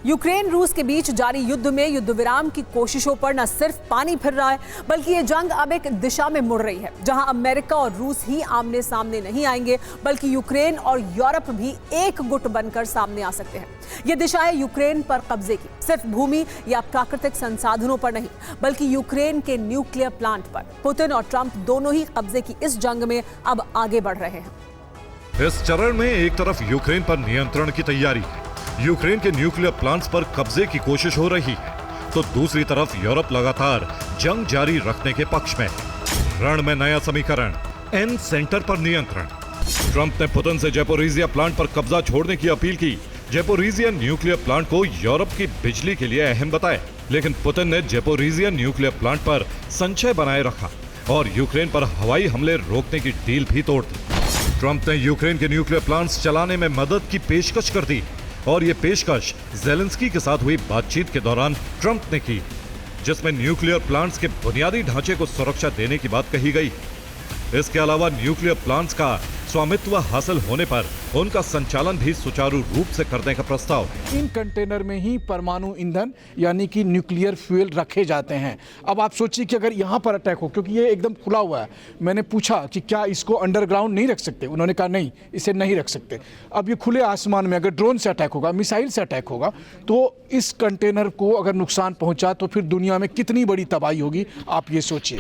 Ukraine रूस के बीच जारी युद्ध में युद्ध विराम की कोशिशों पर न सिर्फ पानी फिर रहा है, बल्कि ये जंग अब एक दिशा में मुड़ रही है जहां अमेरिका और रूस ही आमने सामने नहीं आएंगे, बल्कि यूक्रेन और यूरोप भी एक गुट बनकर सामने आ सकते हैं। ये दिशा है यूक्रेन पर कब्जे की, सिर्फ भूमि या प्राकृतिक संसाधनों पर नहीं, बल्कि यूक्रेन के न्यूक्लियर प्लांट पर। पुतिन और ट्रंप दोनों ही कब्जे की इस जंग में अब आगे बढ़ रहे हैं। इस चरण में एक तरफ यूक्रेन पर नियंत्रण की तैयारी है, यूक्रेन के न्यूक्लियर प्लांट्स पर कब्जे की कोशिश हो रही है, तो दूसरी तरफ यूरोप लगातार जंग जारी रखने के पक्ष में है। रण में नया समीकरण, एन सेंटर पर नियंत्रण। ट्रंप ने पुतिन से ज़ैपोरिज़िया प्लांट पर कब्जा छोड़ने की अपील की। ज़ैपोरिज़िया न्यूक्लियर प्लांट को यूरोप की बिजली के लिए अहम बताया, लेकिन पुतिन ने ज़ैपोरिज़िया न्यूक्लियर प्लांट पर संशय बनाए रखा और यूक्रेन पर हवाई हमले रोकने की डील भी तोड़ दी। ट्रंप ने यूक्रेन के न्यूक्लियर प्लांट्स चलाने में मदद की पेशकश कर दी और ये पेशकश ज़ेलेंस्की के साथ हुई बातचीत के दौरान ट्रंप ने की, जिसमें न्यूक्लियर प्लांट्स के बुनियादी ढांचे को सुरक्षा देने की बात कही गई। इसके अलावा न्यूक्लियर प्लांट्स का स्वामित्व हासिल होने पर उनका संचालन भी सुचारू रूप से करने का प्रस्ताव है। इन कंटेनर में ही परमाणु ईंधन यानी कि न्यूक्लियर फ्यूल रखे जाते हैं। अब आप सोचिए कि अगर यहाँ पर अटैक हो, क्योंकि ये एकदम खुला हुआ है, मैंने पूछा कि क्या इसको अंडरग्राउंड नहीं रख सकते, उन्होंने कहा नहीं, इसे नहीं रख सकते। अब ये खुले आसमान में अगर ड्रोन से अटैक होगा, मिसाइल से अटैक होगा, तो इस कंटेनर को अगर नुकसान पहुंचा तो फिर दुनिया में कितनी बड़ी तबाही होगी, आप ये सोचिए।